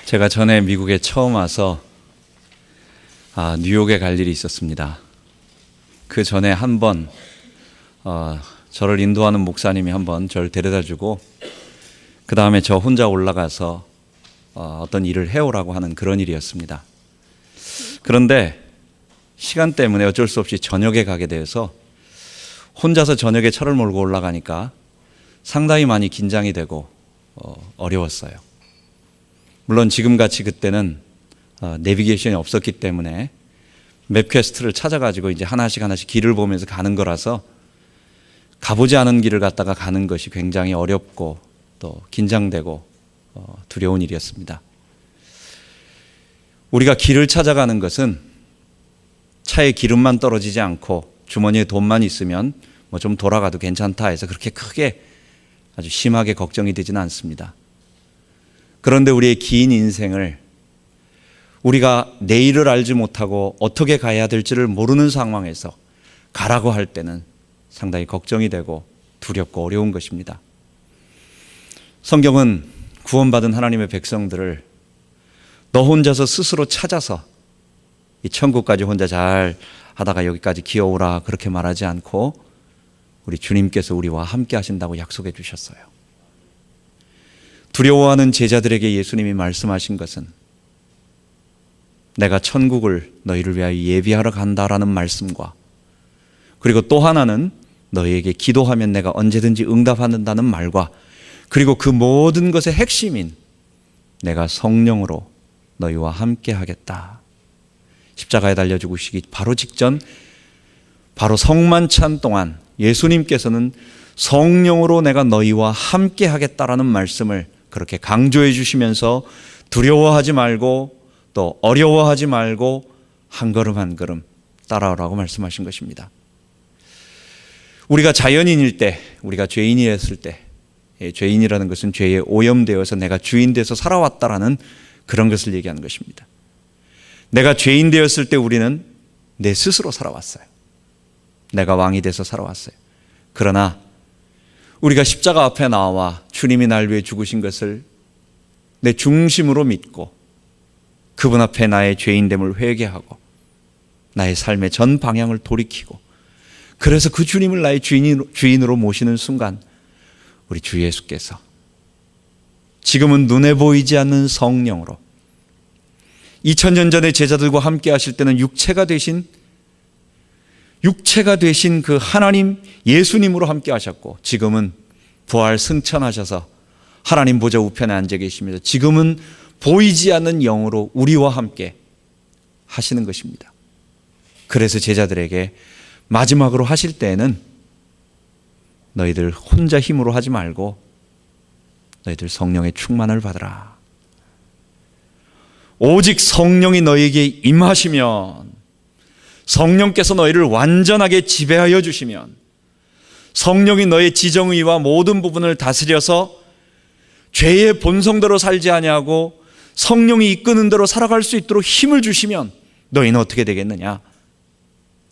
제가 전에 미국에 처음 와서 뉴욕에 갈 일이 있었습니다. 그 전에 한번 저를 인도하는 목사님이 한번 저를 데려다주고 그 다음에 저 혼자 올라가서 어떤 일을 해오라고 하는 그런 일이었습니다. 그런데 시간 때문에 어쩔 수 없이 저녁에 가게 되어서 혼자서 저녁에 차를 몰고 올라가니까 상당히 많이 긴장이 되고 어려웠어요. 물론 지금같이 그때는 내비게이션이 없었기 때문에 맵퀘스트를 찾아가지고 이제 하나씩 길을 보면서 가는 거라서 가보지 않은 길을 갖다가 가는 것이 굉장히 어렵고 또 긴장되고 두려운 일이었습니다. 우리가 길을 찾아가는 것은 차에 기름만 떨어지지 않고 주머니에 돈만 있으면 뭐 좀 돌아가도 괜찮다 해서 그렇게 크게 아주 심하게 걱정이 되지는 않습니다. 그런데 우리의 긴 인생을 우리가 내일을 알지 못하고 어떻게 가야 될지를 모르는 상황에서 가라고 할 때는 상당히 걱정이 되고 두렵고 어려운 것입니다. 성경은 구원받은 하나님의 백성들을 너 혼자서 스스로 찾아서 이 천국까지 혼자 잘 하다가 여기까지 기어오라 그렇게 말하지 않고 우리 주님께서 우리와 함께 하신다고 약속해 주셨어요. 두려워하는 제자들에게 예수님이 말씀하신 것은 내가 천국을 너희를 위하여 예비하러 간다라는 말씀과 그리고 또 하나는 너희에게 기도하면 내가 언제든지 응답한다는 말과 그리고 그 모든 것의 핵심인 내가 성령으로 너희와 함께 하겠다. 십자가에 달려 죽으시기 바로 직전 바로 성만찬 동안 예수님께서는 성령으로 내가 너희와 함께 하겠다라는 말씀을 그렇게 강조해 주시면서 두려워하지 말고 또 어려워하지 말고 한 걸음 한 걸음 따라오라고 말씀하신 것입니다. 우리가 자연인일 때, 우리가 죄인이었을 때, 죄인이라는 것은 죄에 오염되어서 내가 주인 돼서 살아왔다라는 그런 것을 얘기하는 것입니다. 내가 죄인 되었을 때 우리는 내 스스로 살아왔어요. 내가 왕이 돼서 살아왔어요. 그러나 우리가 십자가 앞에 나와 주님이 날 위해 죽으신 것을 내 중심으로 믿고 그분 앞에 나의 죄인됨을 회개하고 나의 삶의 전 방향을 돌이키고 그래서 그 주님을 나의 주인으로 모시는 순간 우리 주 예수께서 지금은 눈에 보이지 않는 성령으로 2000년 전에 제자들과 함께 하실 때는 육체가 되신 그 하나님 예수님으로 함께 하셨고 지금은 부활 승천하셔서 하나님 보좌 우편에 앉아 계십니다. 지금은 보이지 않는 영으로 우리와 함께 하시는 것입니다. 그래서 제자들에게 마지막으로 하실 때에는 너희들 혼자 힘으로 하지 말고 너희들 성령의 충만을 받으라. 오직 성령이 너희에게 임하시면 성령께서 너희를 완전하게 지배하여 주시면 성령이 너의 지정의와 모든 부분을 다스려서 죄의 본성대로 살지 아니하고 성령이 이끄는 대로 살아갈 수 있도록 힘을 주시면 너희는 어떻게 되겠느냐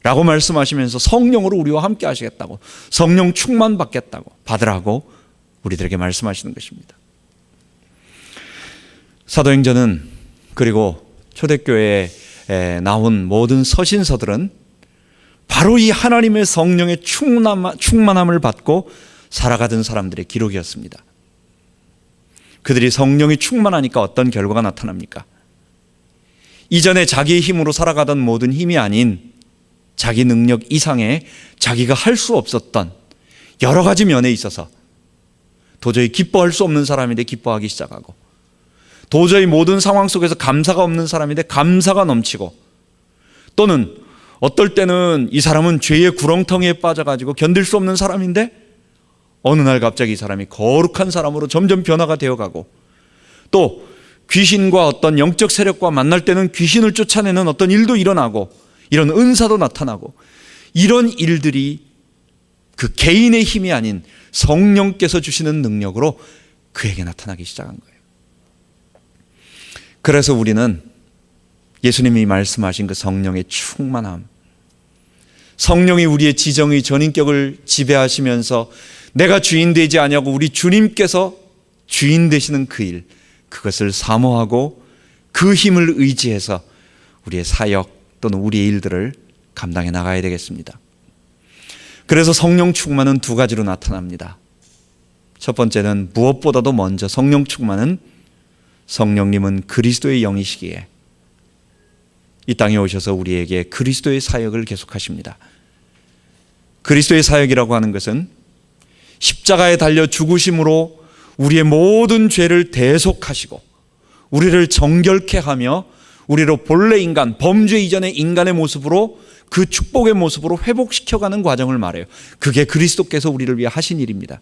라고 말씀하시면서 성령으로 우리와 함께 하시겠다고 성령 충만 받으라고 우리들에게 말씀하시는 것입니다. 사도행전은 그리고 초대교회에 나온 모든 서신서들은 바로 이 하나님의 성령의 충만함을 받고 살아가던 사람들의 기록이었습니다. 그들이 성령이 충만하니까 어떤 결과가 나타납니까? 이전에 자기의 힘으로 살아가던 모든 힘이 아닌 자기 능력 이상의 자기가 할 수 없었던 여러 가지 면에 있어서 도저히 기뻐할 수 없는 사람인데 기뻐하기 시작하고 도저히 모든 상황 속에서 감사가 없는 사람인데 감사가 넘치고 또는 어떨 때는 이 사람은 죄의 구렁텅이에 빠져가지고 견딜 수 없는 사람인데 어느 날 갑자기 이 사람이 거룩한 사람으로 점점 변화가 되어가고 또 귀신과 어떤 영적 세력과 만날 때는 귀신을 쫓아내는 어떤 일도 일어나고 이런 은사도 나타나고 이런 일들이 그 개인의 힘이 아닌 성령께서 주시는 능력으로 그에게 나타나기 시작한 거예요. 그래서 우리는 예수님이 말씀하신 그 성령의 충만함, 성령이 우리의 지정의 전인격을 지배하시면서 내가 주인 되지 아니하고 우리 주님께서 주인 되시는 그 일, 그것을 사모하고 그 힘을 의지해서 우리의 사역 또는 우리의 일들을 감당해 나가야 되겠습니다. 그래서 성령 충만은 두 가지로 나타납니다. 첫 번째는 무엇보다도 먼저 성령 충만은 성령님은 그리스도의 영이시기에 이 땅에 오셔서 우리에게 그리스도의 사역을 계속하십니다. 그리스도의 사역이라고 하는 것은 십자가에 달려 죽으심으로 우리의 모든 죄를 대속하시고 우리를 정결케 하며 우리로 본래 인간, 범죄 이전의 인간의 모습으로 그 축복의 모습으로 회복시켜가는 과정을 말해요. 그게 그리스도께서 우리를 위해 하신 일입니다.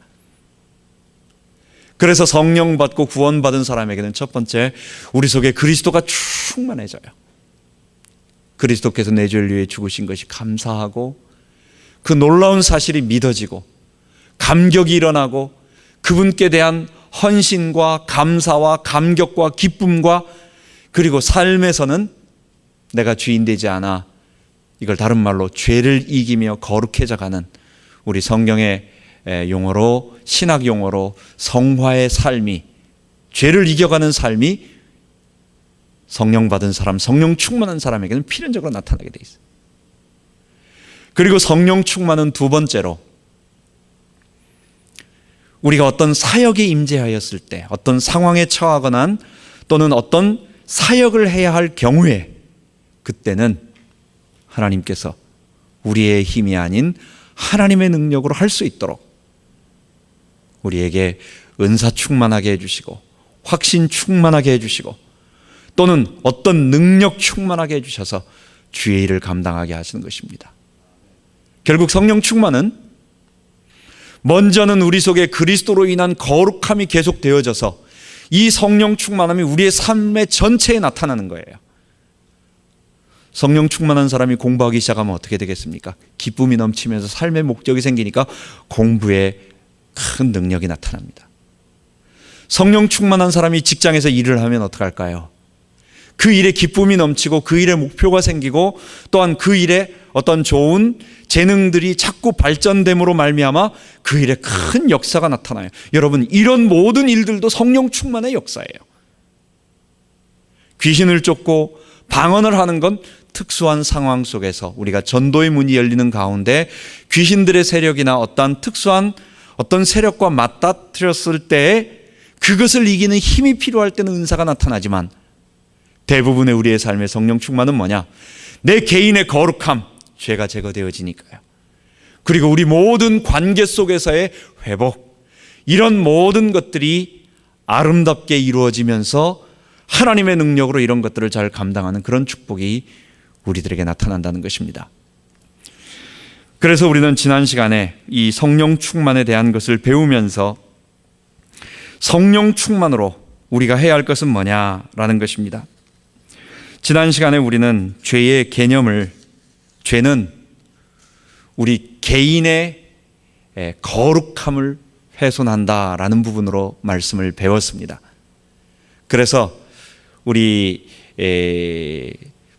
그래서 성령 받고 구원받은 사람에게는 첫 번째, 우리 속에 그리스도가 충만해져요. 그리스도께서 내 죄를 위해 죽으신 것이 감사하고 그 놀라운 사실이 믿어지고 감격이 일어나고 그분께 대한 헌신과 감사와 감격과 기쁨과 그리고 삶에서는 내가 주인 되지 않아 이걸 다른 말로 죄를 이기며 거룩해져가는 우리 성경의 용어로 신학 용어로 성화의 삶이 죄를 이겨가는 삶이 성령 받은 사람, 성령 충만한 사람에게는 필연적으로 나타나게 돼 있어요. 그리고 성령 충만은 두 번째로 우리가 어떤 사역에 임재하였을 때 어떤 상황에 처하거나 또는 어떤 사역을 해야 할 경우에 그때는 하나님께서 우리의 힘이 아닌 하나님의 능력으로 할 수 있도록 우리에게 은사 충만하게 해주시고 확신 충만하게 해주시고 또는 어떤 능력 충만하게 해주셔서 주의 일을 감당하게 하시는 것입니다. 결국 성령 충만은 먼저는 우리 속에 그리스도로 인한 거룩함이 계속되어져서 이 성령 충만함이 우리의 삶의 전체에 나타나는 거예요. 성령 충만한 사람이 공부하기 시작하면 어떻게 되겠습니까? 기쁨이 넘치면서 삶의 목적이 생기니까 공부에 큰 능력이 나타납니다. 성령 충만한 사람이 직장에서 일을 하면 어떡할까요? 그 일에 기쁨이 넘치고 그 일에 목표가 생기고 또한 그 일에 어떤 좋은 재능들이 자꾸 발전됨으로 말미암아 그 일에 큰 역사가 나타나요. 여러분, 이런 모든 일들도 성령 충만의 역사예요. 귀신을 쫓고 방언을 하는 건 특수한 상황 속에서 우리가 전도의 문이 열리는 가운데 귀신들의 세력이나 어떤 특수한 어떤 세력과 맞닥뜨렸을 때 그것을 이기는 힘이 필요할 때는 은사가 나타나지만 대부분의 우리의 삶의 성령 충만은 뭐냐? 내 개인의 거룩함, 죄가 제거되어지니까요. 그리고 우리 모든 관계 속에서의 회복, 이런 모든 것들이 아름답게 이루어지면서 하나님의 능력으로 이런 것들을 잘 감당하는 그런 축복이 우리들에게 나타난다는 것입니다. 그래서 우리는 지난 시간에 이 성령 충만에 대한 것을 배우면서 성령 충만으로 우리가 해야 할 것은 뭐냐라는 것입니다. 지난 시간에 우리는 죄의 개념을, 죄는 우리 개인의 거룩함을 훼손한다라는 부분으로 말씀을 배웠습니다. 그래서 우리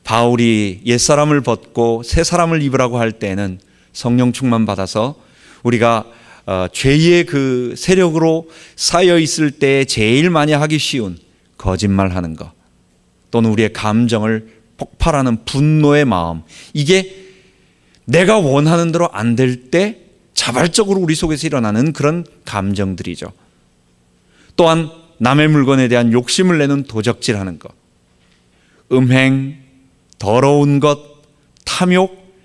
바울이 옛사람을 벗고 새사람을 입으라고 할 때는 성령 충만 받아서 우리가 죄의 그 세력으로 쌓여 있을 때 제일 많이 하기 쉬운 거짓말하는 것 또는 우리의 감정을 폭발하는 분노의 마음, 이게 내가 원하는 대로 안 될 때 자발적으로 우리 속에서 일어나는 그런 감정들이죠. 또한 남의 물건에 대한 욕심을 내는 도적질하는 것, 음행, 더러운 것, 탐욕,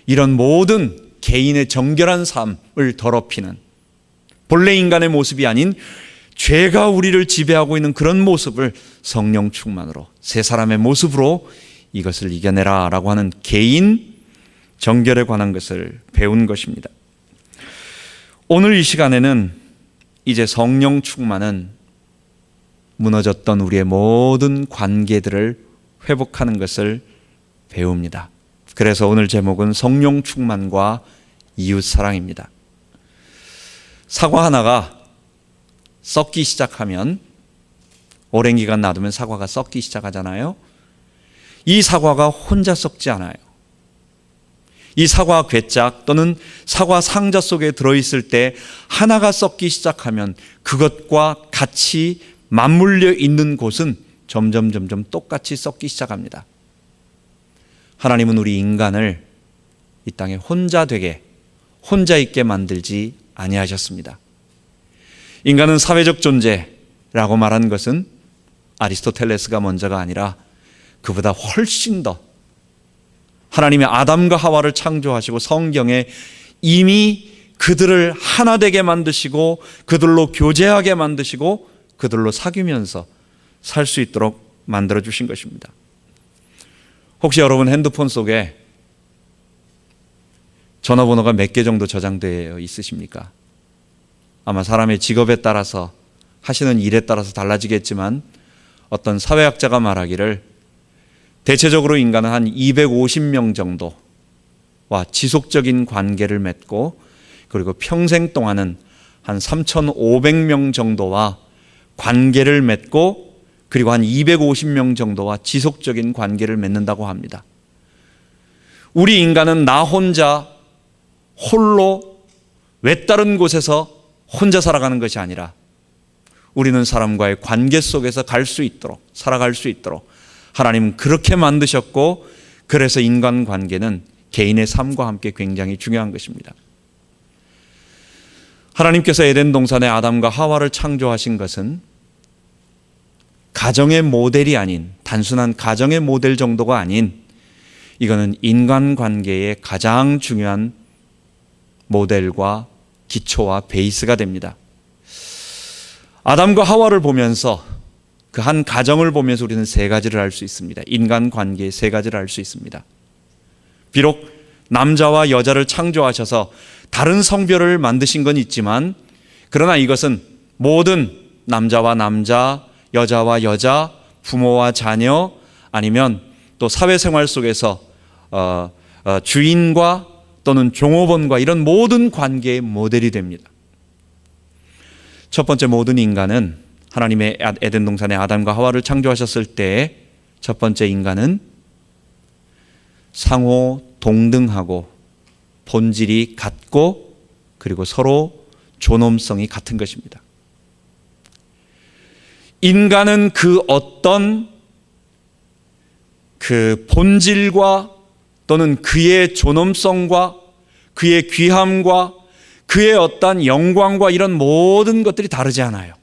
이런 모든 개인의 정결한 삶을 더럽히는 본래 인간의 모습이 아닌 죄가 우리를 지배하고 있는 그런 모습을 성령 충만으로 새 사람의 모습으로 이것을 이겨내라 라고 하는 개인 정결에 관한 것을 배운 것입니다. 오늘 이 시간에는 이제 성령 충만은 무너졌던 우리의 모든 관계들을 회복하는 것을 배웁니다. 그래서 오늘 제목은 성령 충만과 이웃 사랑입니다. 사과 하나가 썩기 시작하면 오랜 기간 놔두면 사과가 썩기 시작하잖아요. 이 사과가 혼자 썩지 않아요. 이 사과 괴짝 또는 사과 상자 속에 들어있을 때 하나가 썩기 시작하면 그것과 같이 맞물려 있는 곳은 점점 똑같이 썩기 시작합니다. 하나님은 우리 인간을 이 땅에 혼자 있게 만들지 아니하셨습니다. 인간은 사회적 존재라고 말한 것은 아리스토텔레스가 먼저가 아니라 그보다 훨씬 더 하나님이 아담과 하와를 창조하시고 성경에 이미 그들을 하나 되게 만드시고 그들로 교제하게 만드시고 그들로 사귀면서 살 수 있도록 만들어 주신 것입니다. 혹시 여러분 핸드폰 속에 전화번호가 몇 개 정도 저장되어 있으십니까? 아마 사람의 직업에 따라서 하시는 일에 따라서 달라지겠지만 어떤 사회학자가 말하기를 대체적으로 인간은 한 250명 정도와 지속적인 관계를 맺고 그리고 평생 동안은 한 3,500명 정도와 관계를 맺고 그리고 한 250명 정도와 지속적인 관계를 맺는다고 합니다. 우리 인간은 나 혼자 홀로 외다른 곳에서 혼자 살아가는 것이 아니라 우리는 사람과의 관계 속에서 살아갈 수 있도록 하나님은 그렇게 만드셨고 그래서 인간관계는 개인의 삶과 함께 굉장히 중요한 것입니다. 하나님께서 에덴 동산에 아담과 하와를 창조하신 것은 가정의 모델이 아닌 단순한 가정의 모델 정도가 아닌 이거는 인간관계의 가장 중요한 모델과 기초와 베이스가 됩니다. 아담과 하와를 보면서 그 한 가정을 보면서 우리는 세 가지를 알 수 있습니다. 인간관계의 세 가지를 알 수 있습니다. 비록 남자와 여자를 창조하셔서 다른 성별을 만드신 건 있지만 그러나 이것은 모든 남자와 남자, 여자와 여자, 부모와 자녀 아니면 또 사회생활 속에서 주인과 또는 종업원과 이런 모든 관계의 모델이 됩니다. 첫 번째 모든 인간은 하나님의 에덴 동산에 아담과 하와를 창조하셨을 때 첫 번째 인간은 상호 동등하고 본질이 같고 그리고 서로 존엄성이 같은 것입니다. 인간은 그 어떤 그 본질과 또는 그의 존엄성과 그의 귀함과 그의 어떤 영광과 이런 모든 것들이 다르지 않아요.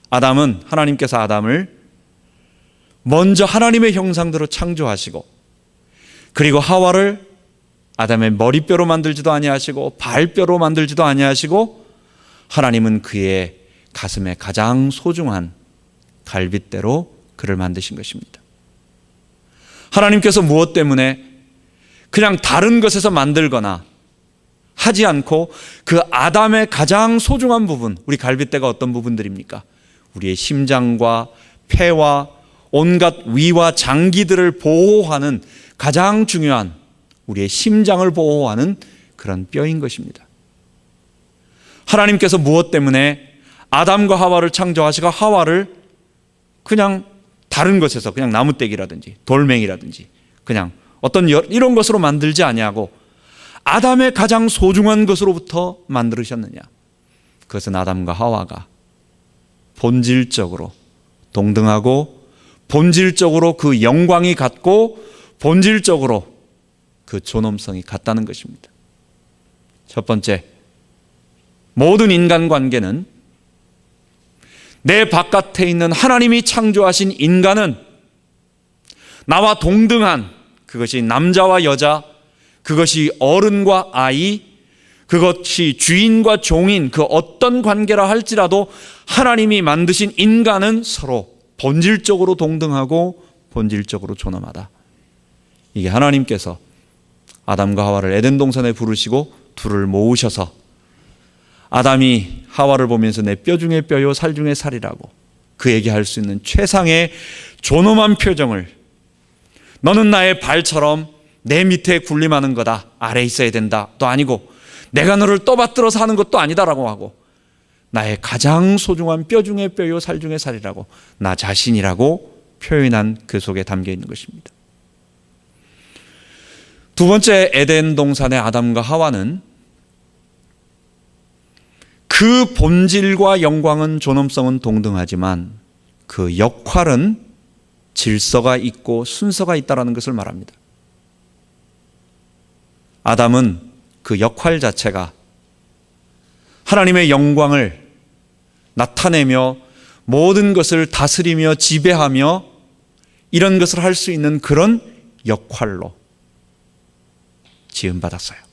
아담은 하나님께서 아담을 먼저 하나님의 형상대로 창조하시고 그리고 하와를 아담의 머리뼈로 만들지도 아니하시고 발뼈로 만들지도 아니하시고 하나님은 그의 가슴에 가장 소중한 갈빗대로 그를 만드신 것입니다. 하나님께서 무엇 때문에 그냥 다른 것에서 만들거나 하지 않고 그 아담의 가장 소중한 부분, 우리 갈빗대가 어떤 부분들입니까? 우리의 심장과 폐와 온갖 위와 장기들을 보호하는 가장 중요한 우리의 심장을 보호하는 그런 뼈인 것입니다. 하나님께서 무엇 때문에 아담과 하와를 창조하시고 하와를 그냥 다른 것에서 그냥 나무떼기라든지 돌멩이라든지 그냥 어떤 이런 것으로 만들지 아니하고 아담의 가장 소중한 것으로부터 만들으셨느냐? 그것은 아담과 하와가 본질적으로 동등하고 본질적으로 그 영광이 같고 본질적으로 그 존엄성이 같다는 것입니다. 첫 번째, 모든 인간관계는 내 바깥에 있는 하나님이 창조하신 인간은 나와 동등한 그것이 남자와 여자, 그것이 어른과 아이, 그것이 주인과 종인 그 어떤 관계라 할지라도 하나님이 만드신 인간은 서로 본질적으로 동등하고 본질적으로 존엄하다. 이게 하나님께서 아담과 하와를 에덴 동산에 부르시고 둘을 모으셔서 아담이 하와를 보면서 내 뼈 중에 뼈요 살 중에 살이라고 그에게 할 수 있는 최상의 존엄한 표정을 너는 나의 발처럼 내 밑에 군림하는 거다. 아래에 있어야 된다. 또 아니고 내가 너를 떠받들어서 하는 것도 아니다라고 하고 나의 가장 소중한 뼈 중에 뼈요 살 중에 살이라고 나 자신이라고 표현한 그 속에 담겨 있는 것입니다. 두 번째 에덴 동산의 아담과 하와는 그 본질과 영광은 존엄성은 동등하지만 그 역할은 질서가 있고 순서가 있다는 것을 말합니다. 아담은 그 역할 자체가 하나님의 영광을 나타내며 모든 것을 다스리며 지배하며 이런 것을 할 수 있는 그런 역할로 지음받았어요.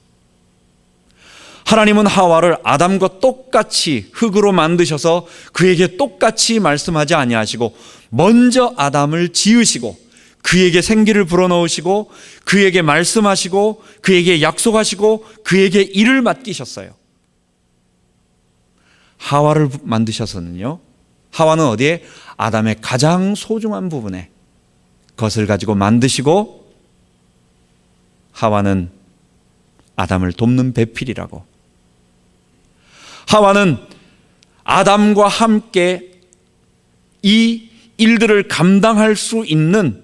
하나님은 하와를 아담과 똑같이 흙으로 만드셔서 그에게 똑같이 말씀하지 아니하시고 먼저 아담을 지으시고 그에게 생기를 불어넣으시고 그에게 말씀하시고 그에게 약속하시고 그에게 일을 맡기셨어요. 하와를 만드셔서는요, 하와는 어디에? 아담의 가장 소중한 부분에 것을 가지고 만드시고 하와는 아담을 돕는 배필이라고. 하와는 아담과 함께 이 일들을 감당할 수 있는,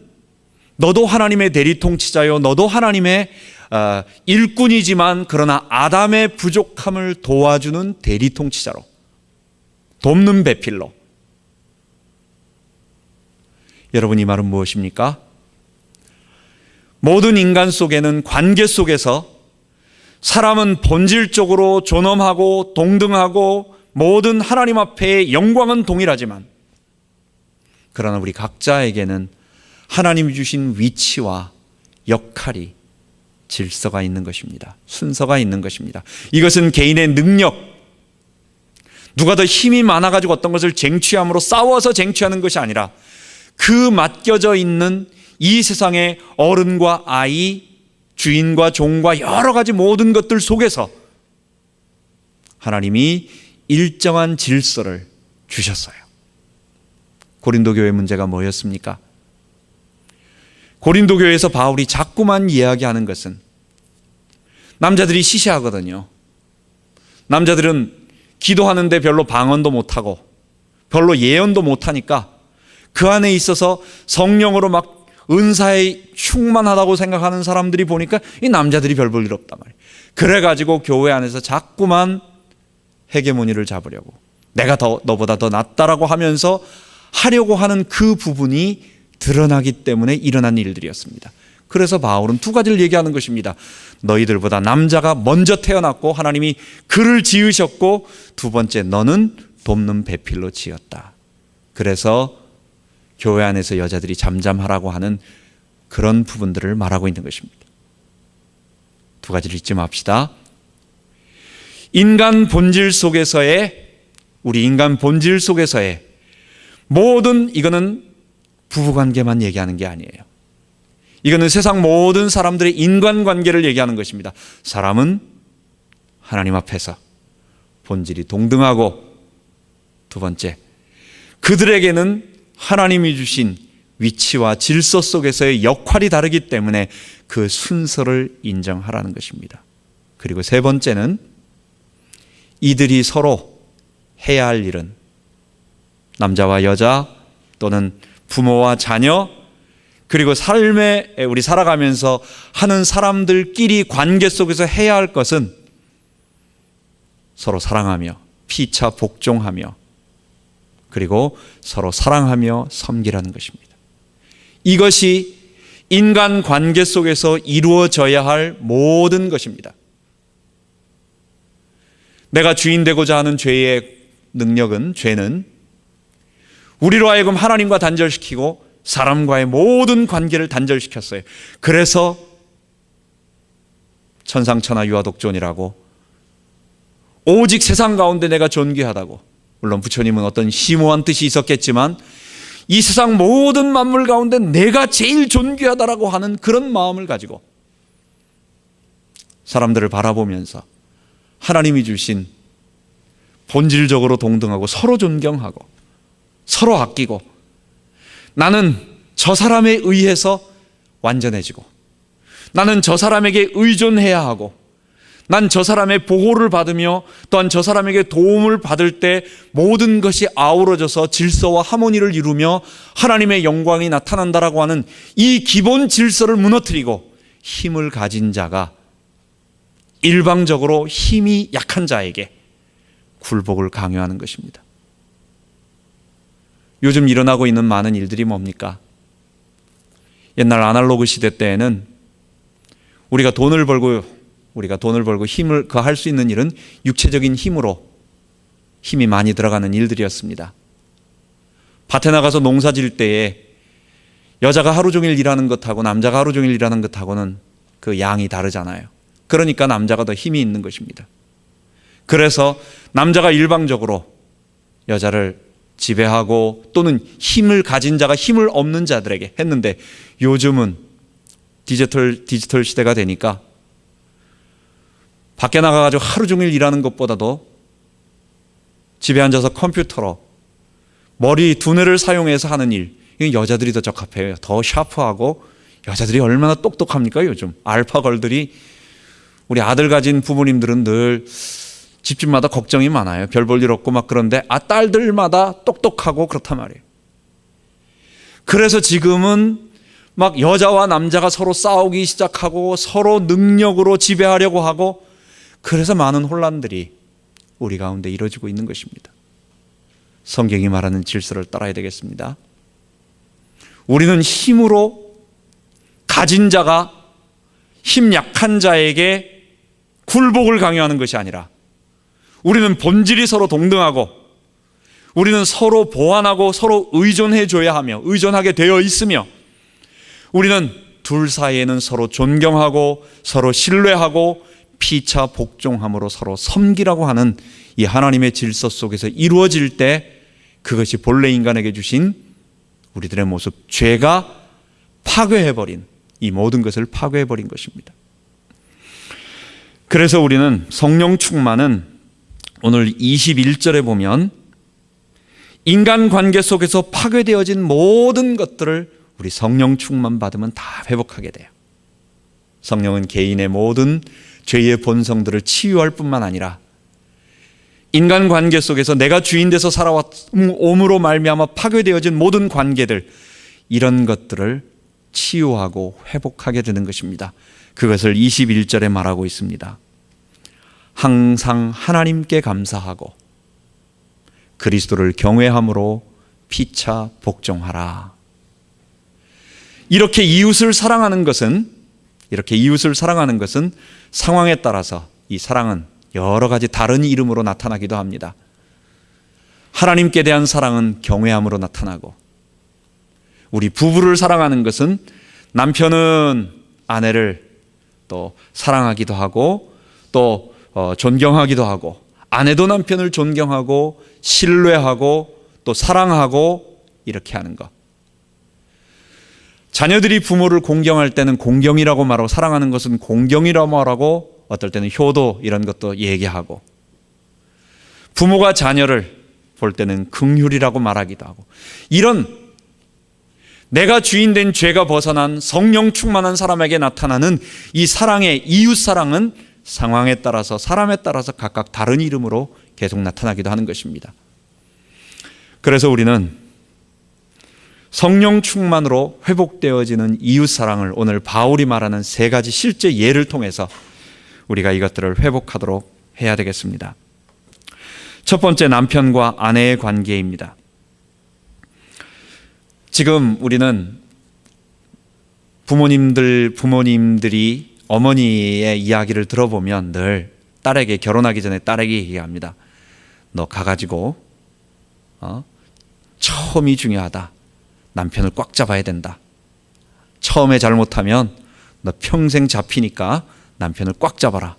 너도 하나님의 대리통치자요, 너도 하나님의 일꾼이지만 그러나 아담의 부족함을 도와주는 대리통치자로, 돕는 배필로. 여러분, 이 말은 무엇입니까? 모든 인간 속에는 관계 속에서 사람은 본질적으로 존엄하고 동등하고 모든 하나님 앞에 영광은 동일하지만 그러나 우리 각자에게는 하나님이 주신 위치와 역할이 질서가 있는 것입니다. 순서가 있는 것입니다. 이것은 개인의 능력, 누가 더 힘이 많아가지고 어떤 것을 쟁취함으로 싸워서 쟁취하는 것이 아니라 그 맡겨져 있는 이 세상의 어른과 아이, 주인과 종과 여러 가지 모든 것들 속에서 하나님이 일정한 질서를 주셨어요. 고린도 교회 문제가 뭐였습니까? 고린도 교회에서 바울이 자꾸만 이야기하는 것은 남자들이 시시하거든요. 남자들은 기도하는데 별로 방언도 못하고 별로 예언도 못하니까 그 안에 있어서 성령으로 막 은사에 충만하다고 생각하는 사람들이 보니까 이 남자들이 별 볼 일 없단 말이에요. 그래가지고 교회 안에서 자꾸만 헤게모니를 잡으려고, 내가 너보다 더 낫다라고 하면서 하려고 하는 그 부분이 드러나기 때문에 일어난 일들이었습니다. 그래서 바울은 두 가지를 얘기하는 것입니다. 너희들보다 남자가 먼저 태어났고 하나님이 그를 지으셨고, 두 번째, 너는 돕는 배필로 지었다. 그래서 교회 안에서 여자들이 잠잠하라고 하는 그런 부분들을 말하고 있는 것입니다. 두 가지를 잊지 맙시다. 인간 본질 속에서의, 우리 인간 본질 속에서의 모든, 이거는 부부관계만 얘기하는 게 아니에요. 이거는 세상 모든 사람들의 인간관계를 얘기하는 것입니다. 사람은 하나님 앞에서 본질이 동등하고, 두 번째, 그들에게는 하나님이 주신 위치와 질서 속에서의 역할이 다르기 때문에 그 순서를 인정하라는 것입니다. 그리고 세 번째는 이들이 서로 해야 할 일은 남자와 여자 또는 부모와 자녀, 그리고 삶에 우리 살아가면서 하는 사람들끼리 관계 속에서 해야 할 것은 서로 사랑하며 피차 복종하며 그리고 서로 사랑하며 섬기라는 것입니다. 이것이 인간 관계 속에서 이루어져야 할 모든 것입니다. 내가 주인 되고자 하는 죄의 능력은, 죄는 우리로 하여금 하나님과 단절시키고 사람과의 모든 관계를 단절시켰어요. 그래서 천상천하 유아독존이라고, 오직 세상 가운데 내가 존귀하다고, 물론 부처님은 어떤 심오한 뜻이 있었겠지만 이 세상 모든 만물 가운데 내가 제일 존귀하다라고 하는 그런 마음을 가지고 사람들을 바라보면서 하나님이 주신 본질적으로 동등하고 서로 존경하고 서로 아끼고, 나는 저 사람에 의해서 완전해지고, 나는 저 사람에게 의존해야 하고, 난 저 사람의 보호를 받으며 또한 저 사람에게 도움을 받을 때 모든 것이 아우러져서 질서와 하모니를 이루며 하나님의 영광이 나타난다라고 하는 이 기본 질서를 무너뜨리고 힘을 가진 자가 일방적으로 힘이 약한 자에게 굴복을 강요하는 것입니다. 요즘 일어나고 있는 많은 일들이 뭡니까? 옛날 아날로그 시대 때에는 우리가 돈을 벌고 힘을 할 수 있는 일은 육체적인 힘으로 힘이 많이 들어가는 일들이었습니다. 밭에 나가서 농사 지을 때에 여자가 하루 종일 일하는 것하고 남자가 하루 종일 일하는 것하고는 그 양이 다르잖아요. 그러니까 남자가 더 힘이 있는 것입니다. 그래서 남자가 일방적으로 여자를 지배하고 또는 힘을 가진 자가 힘을 없는 자들에게 했는데, 요즘은 디지털 시대가 되니까 밖에 나가가지고 하루 종일 일하는 것보다도 집에 앉아서 컴퓨터로 머리 두뇌를 사용해서 하는 일, 이건 여자들이 더 적합해요. 더 샤프하고. 여자들이 얼마나 똑똑합니까 요즘. 알파걸들이. 우리 아들 가진 부모님들은 늘 집집마다 걱정이 많아요. 별 볼 일 없고 막. 그런데 딸들마다 똑똑하고 그렇단 말이에요. 그래서 지금은 막 여자와 남자가 서로 싸우기 시작하고 서로 능력으로 지배하려고 하고, 그래서 많은 혼란들이 우리 가운데 이루어지고 있는 것입니다. 성경이 말하는 질서를 따라야 되겠습니다. 우리는 힘으로 가진 자가 힘 약한 자에게 굴복을 강요하는 것이 아니라, 우리는 본질이 서로 동등하고 우리는 서로 보완하고 서로 의존해 줘야 하며 의존하게 되어 있으며, 우리는 둘 사이에는 서로 존경하고 서로 신뢰하고 피차 복종함으로 서로 섬기라고 하는 이 하나님의 질서 속에서 이루어질 때, 그것이 본래 인간에게 주신 우리들의 모습, 죄가 파괴해버린, 이 모든 것을 파괴해버린 것입니다. 그래서 우리는 성령 충만은 오늘 21절에 보면 인간관계 속에서 파괴되어진 모든 것들을 우리 성령 충만 받으면 다 회복하게 돼요. 성령은 개인의 모든 죄의 본성들을 치유할 뿐만 아니라 인간관계 속에서 내가 주인 돼서 살아옴으로 말미암아 파괴되어진 모든 관계들, 이런 것들을 치유하고 회복하게 되는 것입니다. 그것을 21절에 말하고 있습니다. 항상 하나님께 감사하고 그리스도를 경외함으로 피차 복종하라. 이렇게 이웃을 사랑하는 것은 상황에 따라서 이 사랑은 여러 가지 다른 이름으로 나타나기도 합니다. 하나님께 대한 사랑은 경외함으로 나타나고, 우리 부부를 사랑하는 것은 남편은 아내를 또 사랑하기도 하고 또 존경하기도 하고, 아내도 남편을 존경하고 신뢰하고 또 사랑하고 이렇게 하는 것. 자녀들이 부모를 공경할 때는 공경이라고 말하고, 사랑하는 것은 공경이라고 말하고, 어떨 때는 효도 이런 것도 얘기하고, 부모가 자녀를 볼 때는 긍휼이라고 말하기도 하고, 이런 내가 주인된 죄가 벗어난 성령 충만한 사람에게 나타나는 이 사랑의 이웃 사랑은 상황에 따라서, 사람에 따라서 각각 다른 이름으로 계속 나타나기도 하는 것입니다. 그래서 우리는 성령 충만으로 회복되어지는 이웃 사랑을 오늘 바울이 말하는 세 가지 실제 예를 통해서 우리가 이것들을 회복하도록 해야 되겠습니다. 첫 번째, 남편과 아내의 관계입니다. 지금 우리는 부모님들이 어머니의 이야기를 들어보면 늘 딸에게, 결혼하기 전에 딸에게 얘기합니다. 너 가가지고 처음이 중요하다. 남편을 꽉 잡아야 된다. 처음에 잘못하면 너 평생 잡히니까 남편을 꽉 잡아라.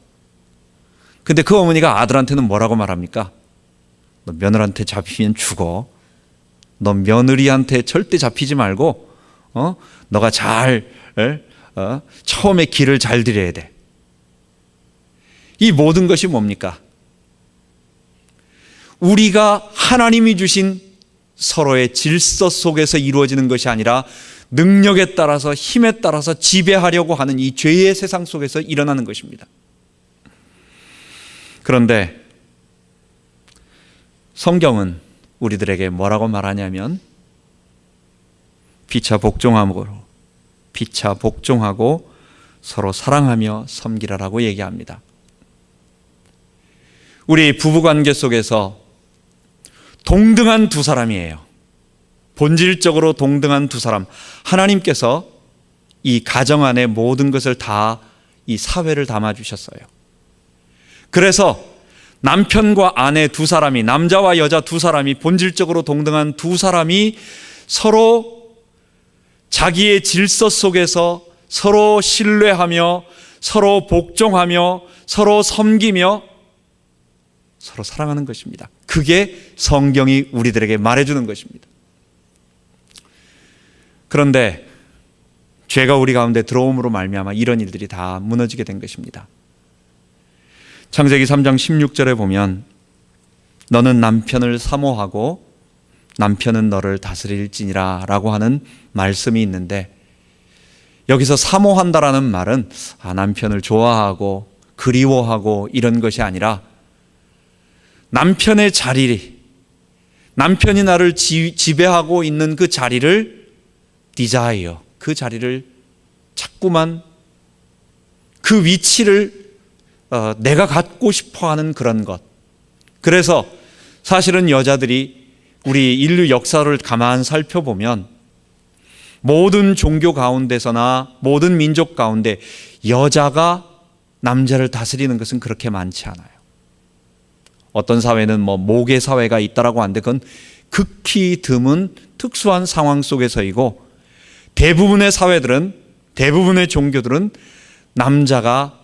근데 그 어머니가 아들한테는 뭐라고 말합니까? 너 며느리한테 잡히면 죽어. 너 며느리한테 절대 잡히지 말고 너가 처음에 길을 잘 들여야 돼. 이 모든 것이 뭡니까? 우리가 하나님이 주신 서로의 질서 속에서 이루어지는 것이 아니라 능력에 따라서, 힘에 따라서 지배하려고 하는 이 죄의 세상 속에서 일어나는 것입니다. 그런데 성경은 우리들에게 뭐라고 말하냐면, 피차 복종하고 서로 사랑하며 섬기라라고 얘기합니다. 우리 부부관계 속에서 동등한 두 사람이에요. 본질적으로 동등한 두 사람. 하나님께서 이 가정 안에 모든 것을 다 이 사회를 담아주셨어요. 그래서 남편과 아내 두 사람이, 남자와 여자 두 사람이, 본질적으로 동등한 두 사람이 서로 자기의 질서 속에서 서로 신뢰하며 서로 복종하며 서로 섬기며 서로 사랑하는 것입니다. 그게 성경이 우리들에게 말해주는 것입니다. 그런데 죄가 우리 가운데 들어옴으로 말미암아 이런 일들이 다 무너지게 된 것입니다. 창세기 3장 16절에 보면 너는 남편을 사모하고 남편은 너를 다스릴지니라 라고 하는 말씀이 있는데, 여기서 사모한다라는 말은 남편을 좋아하고 그리워하고 이런 것이 아니라 남편의 자리, 남편이 나를 지배하고 있는 그 자리를 desire, 그 자리를 자꾸만 그 위치를 내가 갖고 싶어하는 그런 것. 그래서 사실은 여자들이 우리 인류 역사를 가만 살펴보면 모든 종교 가운데서나 모든 민족 가운데 여자가 남자를 다스리는 것은 그렇게 많지 않아요. 어떤 사회는 모계 사회가 있다라고 하는데 그건 극히 드문 특수한 상황 속에서이고, 대부분의 사회들은, 대부분의 종교들은 남자가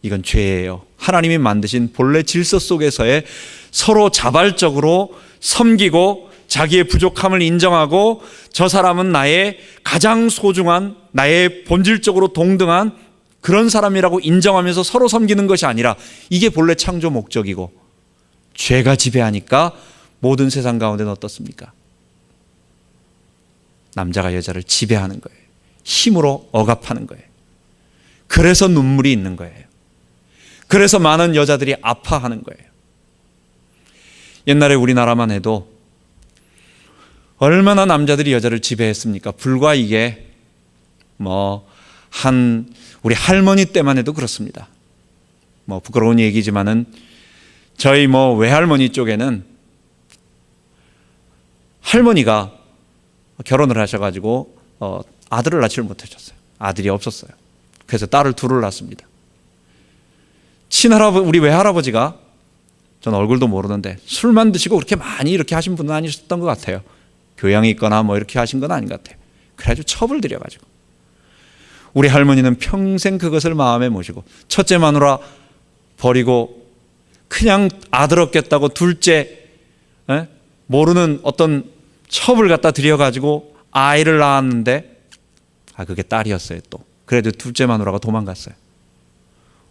이건 죄예요. 하나님이 만드신 본래 질서 속에서의 서로 자발적으로 섬기고 자기의 부족함을 인정하고 저 사람은 나의 가장 소중한, 나의 본질적으로 동등한 그런 사람이라고 인정하면서 서로 섬기는 것이 아니라, 이게 본래 창조 목적이고, 죄가 지배하니까 모든 세상 가운데는 어떻습니까? 남자가 여자를 지배하는 거예요. 힘으로 억압하는 거예요. 그래서 눈물이 있는 거예요. 그래서 많은 여자들이 아파하는 거예요. 옛날에 우리나라만 해도 얼마나 남자들이 여자를 지배했습니까? 불과 이게 우리 할머니 때만 해도 그렇습니다. 부끄러운 얘기지만은 저희 외할머니 쪽에는 할머니가 결혼을 하셔가지고 아들을 낳지를 못하셨어요. 아들이 없었어요. 그래서 딸을 둘을 낳습니다. 우리 외할아버지가, 전 얼굴도 모르는데 술만 드시고 그렇게 많이 이렇게 하신 분은 아니셨던 것 같아요. 교양이 있거나 이렇게 하신 건 아닌 것 같아요. 그래가지고 첩을 들여가지고 우리 할머니는 평생 그것을 마음에 모시고, 첫째 마누라 버리고 그냥 아들 얻겠다고 둘째 모르는 어떤 첩을 갖다 들여가지고 아이를 낳았는데 그게 딸이었어요. 또 그래도 둘째 마누라가 도망갔어요.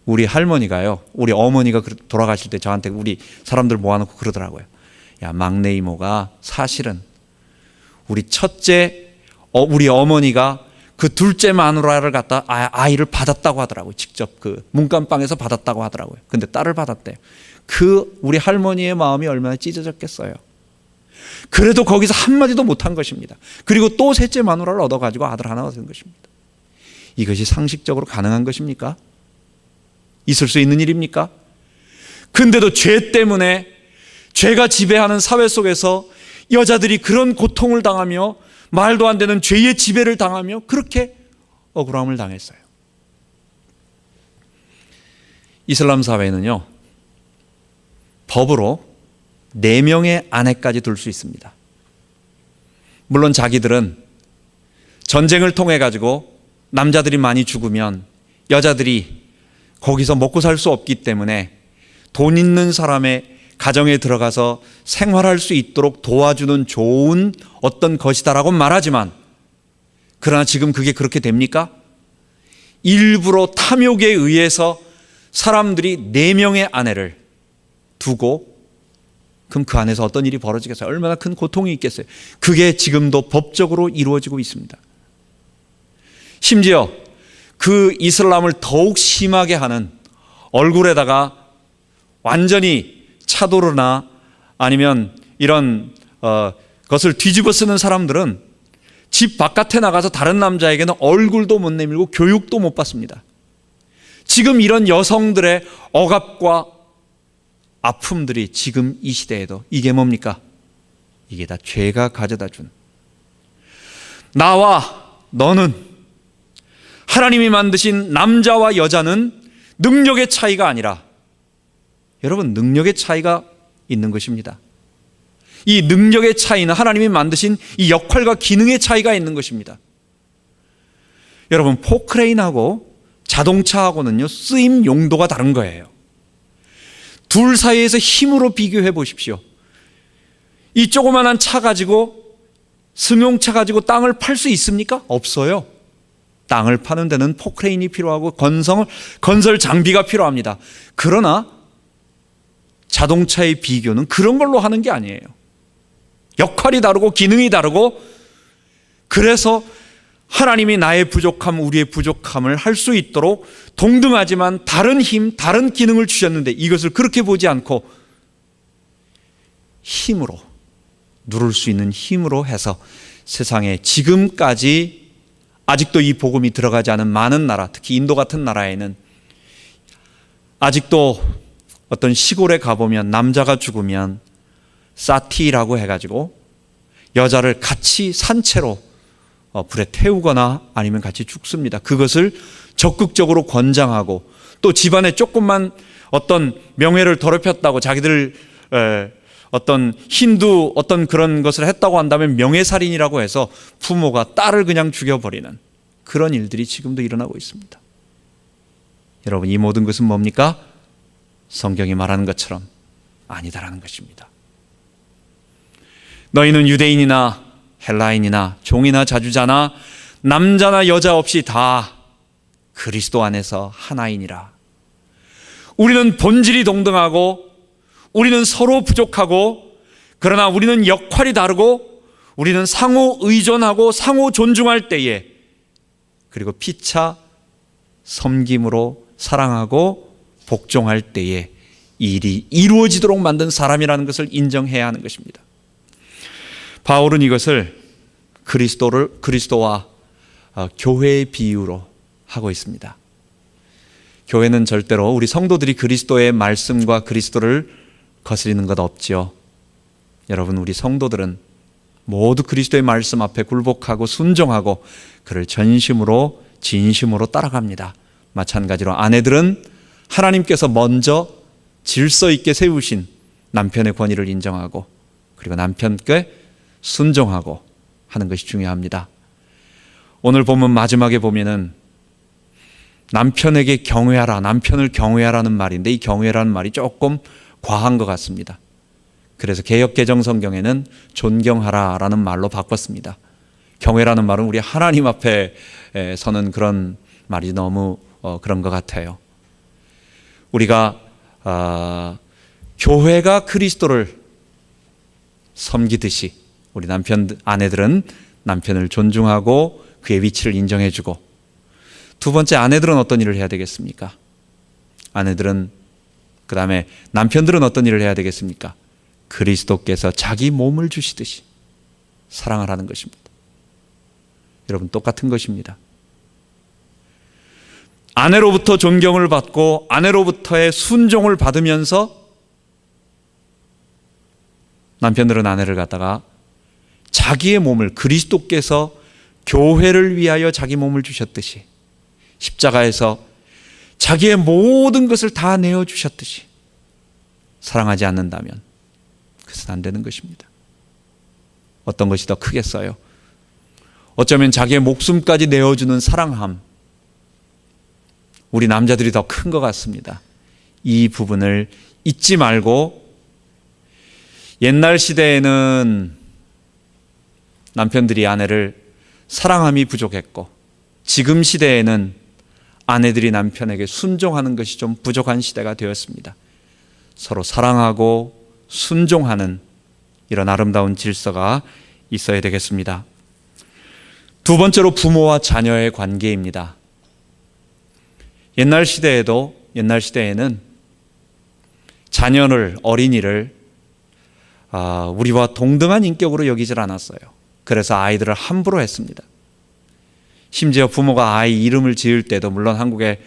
우리 할머니가요, 우리 어머니가 돌아가실 때 저한테 우리 사람들 모아놓고 그러더라고요. 야, 막내 이모가 사실은 우리 어머니가 그 둘째 마누라를 갖다 아이를 받았다고 하더라고요. 직접 그 문간방에서 받았다고 하더라고요. 근데 딸을 받았대요. 우리 할머니의 마음이 얼마나 찢어졌겠어요. 그래도 거기서 한마디도 못한 것입니다. 그리고 또 셋째 마누라를 얻어가지고 아들 하나 얻은 것입니다. 이것이 상식적으로 가능한 것입니까? 있을 수 있는 일입니까? 근데도 죄 때문에, 죄가 지배하는 사회 속에서 여자들이 그런 고통을 당하며 말도 안 되는 죄의 지배를 당하며 그렇게 억울함을 당했어요. 이슬람 사회는요, 법으로 4명의 아내까지 둘 수 있습니다. 물론 자기들은 전쟁을 통해 가지고 남자들이 많이 죽으면 여자들이 거기서 먹고 살 수 없기 때문에 돈 있는 사람의 가정에 들어가서 생활할 수 있도록 도와주는 좋은 어떤 것이다라고 말하지만, 그러나 지금 그게 그렇게 됩니까? 일부러 탐욕에 의해서 사람들이 4명의 아내를 두고, 그럼 그 안에서 어떤 일이 벌어지겠어요? 얼마나 큰 고통이 있겠어요? 그게 지금도 법적으로 이루어지고 있습니다. 심지어 그 이슬람을 더욱 심하게 하는, 얼굴에다가 완전히 차도르나 아니면 이런 것을 뒤집어 쓰는 사람들은 집 바깥에 나가서 다른 남자에게는 얼굴도 못 내밀고 교육도 못 받습니다. 지금 이런 여성들의 억압과 아픔들이 지금 이 시대에도 이게 뭡니까? 이게 다 죄가 가져다 준, 나와 너는, 하나님이 만드신 남자와 여자는 능력의 차이가 아니라, 여러분, 능력의 차이가 있는 것입니다. 이 능력의 차이는 하나님이 만드신 이 역할과 기능의 차이가 있는 것입니다. 여러분, 포크레인하고 자동차하고는요, 쓰임 용도가 다른 거예요. 둘 사이에서 힘으로 비교해 보십시오. 이 조그만한 차 가지고, 승용차 가지고 땅을 팔 수 있습니까? 없어요. 땅을 파는 데는 포크레인이 필요하고 건설 장비가 필요합니다. 그러나 자동차의 비교는 그런 걸로 하는 게 아니에요. 역할이 다르고 기능이 다르고, 그래서 하나님이 나의 부족함, 우리의 부족함을 할 수 있도록 동등하지만 다른 힘, 다른 기능을 주셨는데, 이것을 그렇게 보지 않고 힘으로, 누를 수 있는 힘으로 해서 세상에 지금까지 아직도 이 복음이 들어가지 않은 많은 나라, 특히 인도 같은 나라에는 아직도 어떤 시골에 가보면 남자가 죽으면 사티라고 해가지고 여자를 같이 산채로 불에 태우거나 아니면 같이 죽습니다. 그것을 적극적으로 권장하고, 또 집안에 조금만 어떤 명예를 더럽혔다고, 자기들 어떤 힌두 어떤 그런 것을 했다고 한다면 명예살인이라고 해서 부모가 딸을 그냥 죽여버리는 그런 일들이 지금도 일어나고 있습니다. 여러분, 이 모든 것은 뭡니까? 성경이 말하는 것처럼 아니다라는 것입니다. 너희는 유대인이나 헬라인이나 종이나 자주자나 남자나 여자 없이 다 그리스도 안에서 하나이니라. 우리는 본질이 동등하고, 우리는 서로 부족하고, 그러나 우리는 역할이 다르고, 우리는 상호 의존하고 상호 존중할 때에, 그리고 피차 섬김으로 사랑하고 복종할 때에 이 일이 이루어지도록 만든 사람이라는 것을 인정해야 하는 것입니다. 바울은 이것을 그리스도와 교회의 비유로 하고 있습니다. 교회는 절대로 우리 성도들이 그리스도의 말씀과 그리스도를 거스리는 것 없지요. 여러분, 우리 성도들은 모두 그리스도의 말씀 앞에 굴복하고 순종하고 그를 전심으로 진심으로 따라갑니다. 마찬가지로 아내들은 하나님께서 먼저 질서 있게 세우신 남편의 권위를 인정하고, 그리고 남편께 순종하고 하는 것이 중요합니다. 오늘 본문 마지막에 보면은 남편에게 경외하라, 남편을 경외하라는 말인데, 이 경외라는 말이 조금 과한 것 같습니다. 그래서 개역개정 성경에는 존경하라라는 말로 바꿨습니다. 경외라는 말은 우리 하나님 앞에 서는 그런 말이 너무 그런 것 같아요. 우리가 교회가 그리스도를 섬기듯이 우리 아내들은 남편을 존중하고 그의 위치를 인정해주고, 두 번째, 아내들은 어떤 일을 해야 되겠습니까? 그 다음에 남편들은 어떤 일을 해야 되겠습니까? 그리스도께서 자기 몸을 주시듯이 사랑을 하는 것입니다. 여러분, 똑같은 것입니다. 아내로부터 존경을 받고 아내로부터의 순종을 받으면서 남편들은 아내를 갖다가 자기의 몸을, 그리스도께서 교회를 위하여 자기 몸을 주셨듯이, 십자가에서 자기의 모든 것을 다 내어주셨듯이 사랑하지 않는다면 그것은 안 되는 것입니다. 어떤 것이 더 크겠어요? 어쩌면 자기의 목숨까지 내어주는 사랑함, 우리 남자들이 더 큰 것 같습니다. 이 부분을 잊지 말고, 옛날 시대에는 남편들이 아내를 사랑함이 부족했고, 지금 시대에는 아내들이 남편에게 순종하는 것이 좀 부족한 시대가 되었습니다. 서로 사랑하고 순종하는 이런 아름다운 질서가 있어야 되겠습니다. 두 번째로 부모와 자녀의 관계입니다. 옛날 시대에는 자녀를, 어린이를 우리와 동등한 인격으로 여기질 않았어요. 그래서 아이들을 함부로 했습니다. 심지어 부모가 아이 이름을 지을 때도, 물론 한국에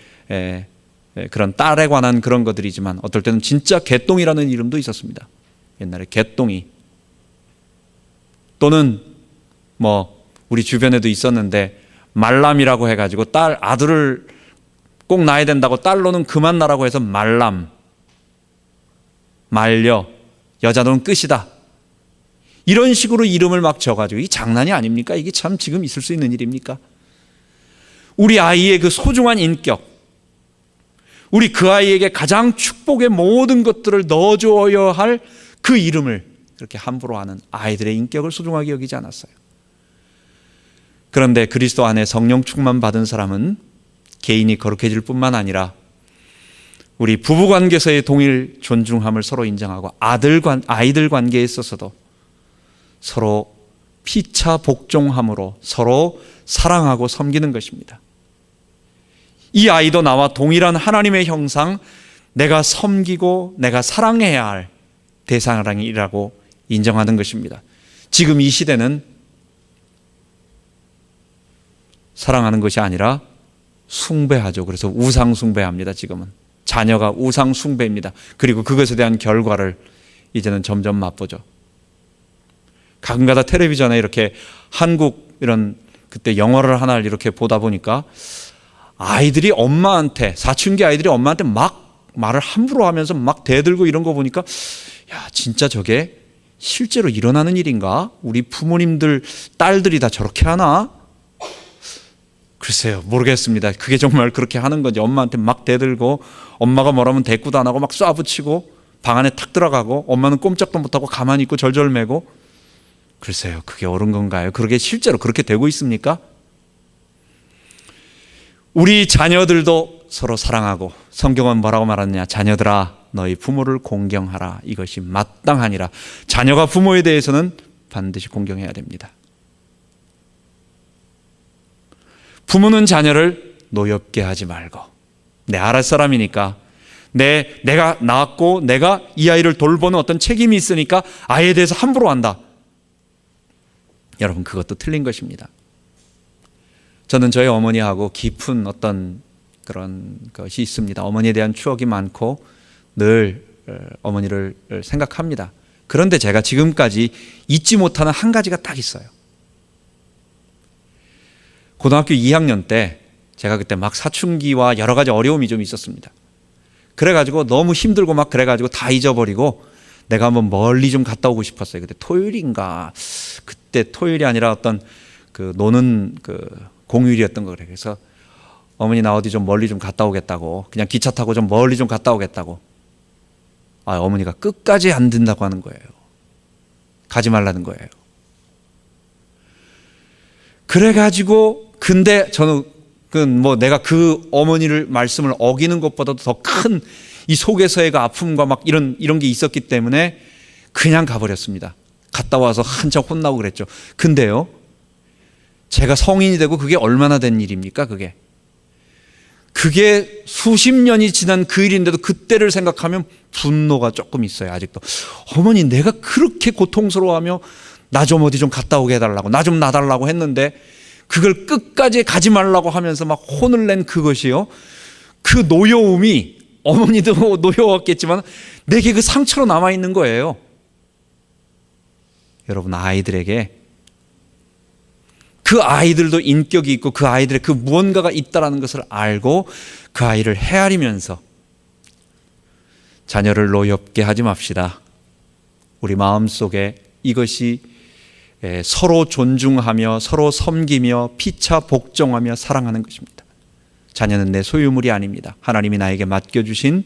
그런 딸에 관한 그런 것들이지만 어떨 때는 진짜 개똥이라는 이름도 있었습니다. 옛날에 개똥이. 또는 우리 주변에도 있었는데 말람이라고 해가지고 아들을 꼭 낳아야 된다고 딸로는 그만 나라고 해서 말람, 말려, 여자는 끝이다. 이런 식으로 이름을 막 줘가지고 이 장난이 아닙니까? 이게 참 지금 있을 수 있는 일입니까? 우리 아이의 그 소중한 인격, 우리 그 아이에게 가장 축복의 모든 것들을 넣어줘야 할 그 이름을 그렇게 함부로 하는 아이들의 인격을 소중하게 여기지 않았어요. 그런데 그리스도 안에 성령 충만 받은 사람은 개인이 거룩해질 뿐만 아니라 우리 부부 관계에서의 동일 존중함을 서로 인정하고 아이들 관계에 있어서도 서로 피차 복종함으로 서로 사랑하고 섬기는 것입니다. 이 아이도 나와 동일한 하나님의 형상, 내가 섬기고 내가 사랑해야 할 대상이라고 인정하는 것입니다. 지금 이 시대는 사랑하는 것이 아니라 숭배하죠. 그래서 우상 숭배합니다. 지금은 자녀가 우상 숭배입니다. 그리고 그것에 대한 결과를 이제는 점점 맛보죠. 가끔가다 텔레비전에 이렇게 한국 이런 그때 영화를 하나 이렇게 보다 보니까 아이들이 엄마한테, 사춘기 아이들이 엄마한테 막 말을 함부로 하면서 막 대들고 이런 거 보니까 야, 진짜 저게 실제로 일어나는 일인가? 우리 부모님들 딸들이 다 저렇게 하나? 글쎄요, 모르겠습니다. 그게 정말 그렇게 하는 건지. 엄마한테 막 대들고 엄마가 뭐라면 대꾸도 안 하고 막 쏴붙이고 방 안에 탁 들어가고 엄마는 꼼짝도 못하고 가만히 있고 절절매고. 글쎄요, 그게 옳은 건가요? 그게 실제로 그렇게 되고 있습니까? 우리 자녀들도 서로 사랑하고, 성경은 뭐라고 말하느냐? 자녀들아, 너희 부모를 공경하라. 이것이 마땅하니라. 자녀가 부모에 대해서는 반드시 공경해야 됩니다. 부모는 자녀를 노엽게 하지 말고, 내 아랫사람이니까, 내가 낳았고 내가 이 아이를 돌보는 어떤 책임이 있으니까 아이에 대해서 함부로 한다. 여러분, 그것도 틀린 것입니다. 저는 저희 어머니하고 깊은 어떤 그런 것이 있습니다. 어머니에 대한 추억이 많고 늘 어머니를 생각합니다. 그런데 제가 지금까지 잊지 못하는 한 가지가 딱 있어요. 고등학교 2학년 때 제가 그때 막 사춘기와 여러 가지 어려움이 좀 있었습니다. 그래가지고 너무 힘들고 막 그래가지고 다 잊어버리고 내가 한번 멀리 좀 갔다 오고 싶었어요. 그때 토요일인가, 그때 토요일이 아니라 어떤 그 노는 그 공휴일이었던 거 그래. 그래서 어머니 나 어디 좀 멀리 좀 갔다 오겠다고, 그냥 기차 타고 좀 멀리 좀 갔다 오겠다고. 어머니가 끝까지 안 된다고 하는 거예요. 가지 말라는 거예요. 그래가지고 근데 저는 내가 그 어머니를 말씀을 어기는 것보다도 더 큰 이 속에서의 그 아픔과 막 이런 게 있었기 때문에 그냥 가버렸습니다. 갔다 와서 한참 혼나고 그랬죠. 근데요, 제가 성인이 되고 그게 얼마나 된 일입니까? 그게 수십 년이 지난 그 일인데도 그때를 생각하면 분노가 조금 있어요. 아직도. 어머니, 내가 그렇게 고통스러워하며 나 좀 어디 좀 갔다 오게 해달라고, 나 좀 놔달라고 했는데 그걸 끝까지 가지 말라고 하면서 막 혼을 낸 그것이요, 그 노여움이, 어머니도 노여웠겠지만 내게 그 상처로 남아있는 거예요. 여러분, 아이들에게, 그 아이들도 인격이 있고 그 아이들의 그 무언가가 있다는 것을 알고 그 아이를 헤아리면서 자녀를 노엽게 하지 맙시다. 우리 마음속에 이것이 서로 존중하며 서로 섬기며 피차 복종하며 사랑하는 것입니다. 자녀는 내 소유물이 아닙니다. 하나님이 나에게 맡겨주신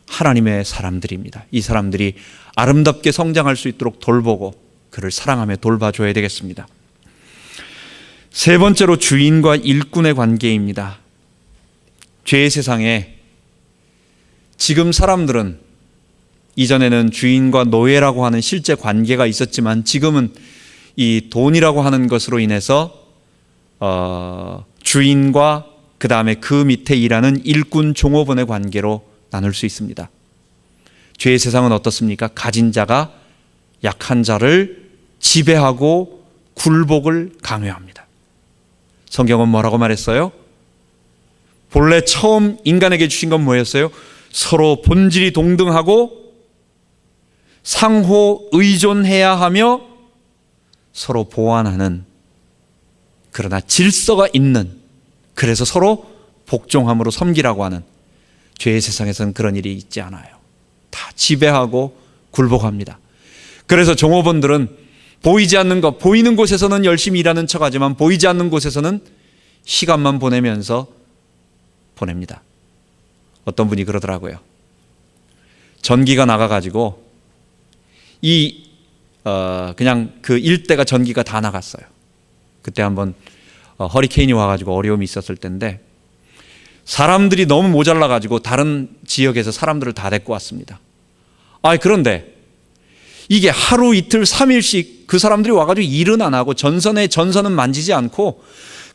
하나님의 사람들입니다. 이 사람들이 아름답게 성장할 수 있도록 돌보고 그를 사랑하며 돌봐줘야 되겠습니다. 세 번째로 주인과 일꾼의 관계입니다. 죄의 세상에 지금 사람들은, 이전에는 주인과 노예라고 하는 실제 관계가 있었지만 지금은 이 돈이라고 하는 것으로 인해서 주인과 그 다음에 그 밑에 일하는 일꾼 종업원의 관계로 나눌 수 있습니다. 죄의 세상은 어떻습니까? 가진 자가 약한 자를 지배하고 굴복을 강요합니다. 성경은 뭐라고 말했어요? 본래 처음 인간에게 주신 건 뭐였어요? 서로 본질이 동등하고 상호 의존해야 하며 서로 보완하는, 그러나 질서가 있는, 그래서 서로 복종함으로 섬기라고 하는, 죄의 세상에서는 그런 일이 있지 않아요. 다 지배하고 굴복합니다. 그래서 종업원들은 보이지 않는 것, 보이는 곳에서는 열심히 일하는 척하지만 보이지 않는 곳에서는 시간만 보내면서 보냅니다. 어떤 분이 그러더라고요. 전기가 나가가지고 그냥 그 일대가 전기가 다 나갔어요. 그때 한번 허리케인이 와가지고 어려움이 있었을 때인데 사람들이 너무 모자라가지고 다른 지역에서 사람들을 다 데리고 왔습니다. 그런데 이게 하루 이틀 3일씩 그 사람들이 와가지고 일은 안 하고 전선은 만지지 않고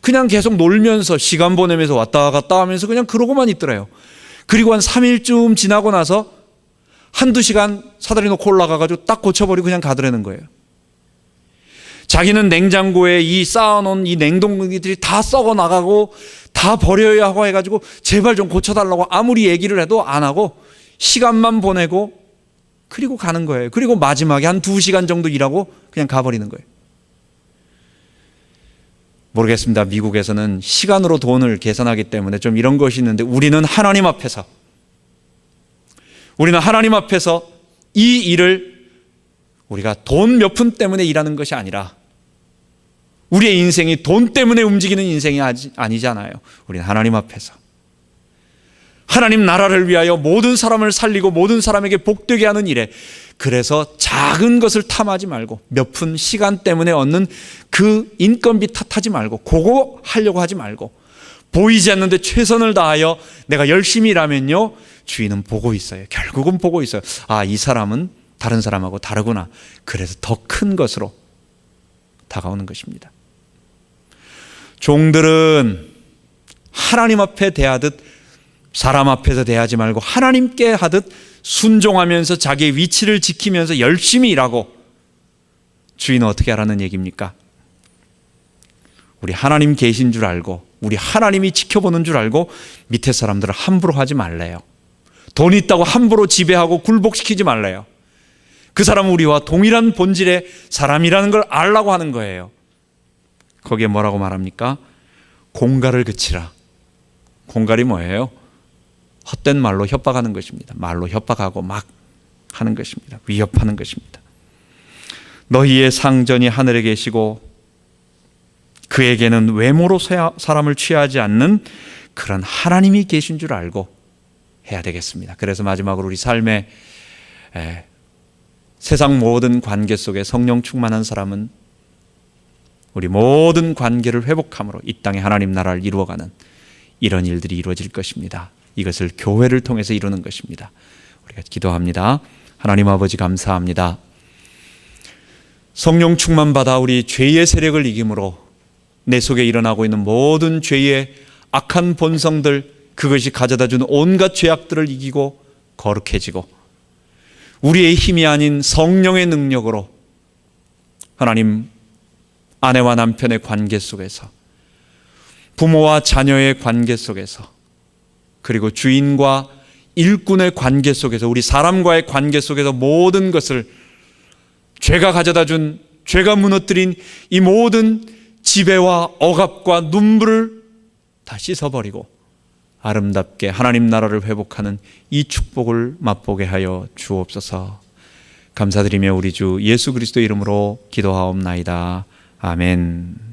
그냥 계속 놀면서 시간 보내면서 왔다 갔다 하면서 그냥 그러고만 있더래요. 그리고 한 3일쯤 지나고 나서 한두 시간 사다리 놓고 올라가가지고 딱 고쳐버리고 그냥 가더라는 거예요. 자기는 냉장고에 이 쌓아놓은 이 냉동고기들이 다 썩어 나가고 다 버려야 하고 해가지고 제발 좀 고쳐달라고 아무리 얘기를 해도 안 하고 시간만 보내고 그리고 가는 거예요. 그리고 마지막에 한 2시간 정도 일하고 그냥 가버리는 거예요. 모르겠습니다. 미국에서는 시간으로 돈을 계산하기 때문에 좀 이런 것이 있는데 우리는 하나님 앞에서 이 일을 우리가 돈 몇 푼 때문에 일하는 것이 아니라 우리의 인생이 돈 때문에 움직이는 인생이 아니잖아요. 우리는 하나님 앞에서 하나님 나라를 위하여 모든 사람을 살리고 모든 사람에게 복되게 하는 일에, 그래서 작은 것을 탐하지 말고 몇 푼 시간 때문에 얻는 그 인건비 탓하지 말고 그거 하려고 하지 말고 보이지 않는데 최선을 다하여 내가 열심히 일하면요 주인은 보고 있어요. 결국은 보고 있어요. 이 사람은 다른 사람하고 다르구나. 그래서 더 큰 것으로 다가오는 것입니다. 종들은 하나님 앞에 대하듯 사람 앞에서 대하지 말고 하나님께 하듯 순종하면서 자기의 위치를 지키면서 열심히 일하고, 주인은 어떻게 하라는 얘기입니까? 우리 하나님 계신 줄 알고 우리 하나님이 지켜보는 줄 알고 밑에 사람들을 함부로 하지 말래요. 돈 있다고 함부로 지배하고 굴복시키지 말래요. 그 사람은 우리와 동일한 본질의 사람이라는 걸 알라고 하는 거예요. 거기에 뭐라고 말합니까? 공갈을 그치라. 공갈이 뭐예요? 헛된 말로 협박하는 것입니다. 말로 협박하고 막 하는 것입니다. 위협하는 것입니다. 너희의 상전이 하늘에 계시고 그에게는 외모로 사람을 취하지 않는 그런 하나님이 계신 줄 알고 해야 되겠습니다. 그래서 마지막으로 우리 삶의 세상 모든 관계 속에 성령 충만한 사람은 우리 모든 관계를 회복함으로 이 땅에 하나님 나라를 이루어가는 이런 일들이 이루어질 것입니다. 이것을 교회를 통해서 이루는 것입니다. 우리가 기도합니다. 하나님 아버지 감사합니다. 성령 충만받아 우리 죄의 세력을 이김으로 내 속에 일어나고 있는 모든 죄의 악한 본성들, 그것이 가져다주는 온갖 죄악들을 이기고 거룩해지고 우리의 힘이 아닌 성령의 능력으로 하나님 아내와 남편의 관계 속에서, 부모와 자녀의 관계 속에서, 그리고 주인과 일꾼의 관계 속에서, 우리 사람과의 관계 속에서 모든 것을 죄가 가져다준, 죄가 무너뜨린 이 모든 지배와 억압과 눈물을 다 씻어버리고 아름답게 하나님 나라를 회복하는 이 축복을 맛보게 하여 주옵소서. 감사드리며 우리 주 예수 그리스도 이름으로 기도하옵나이다. 아멘.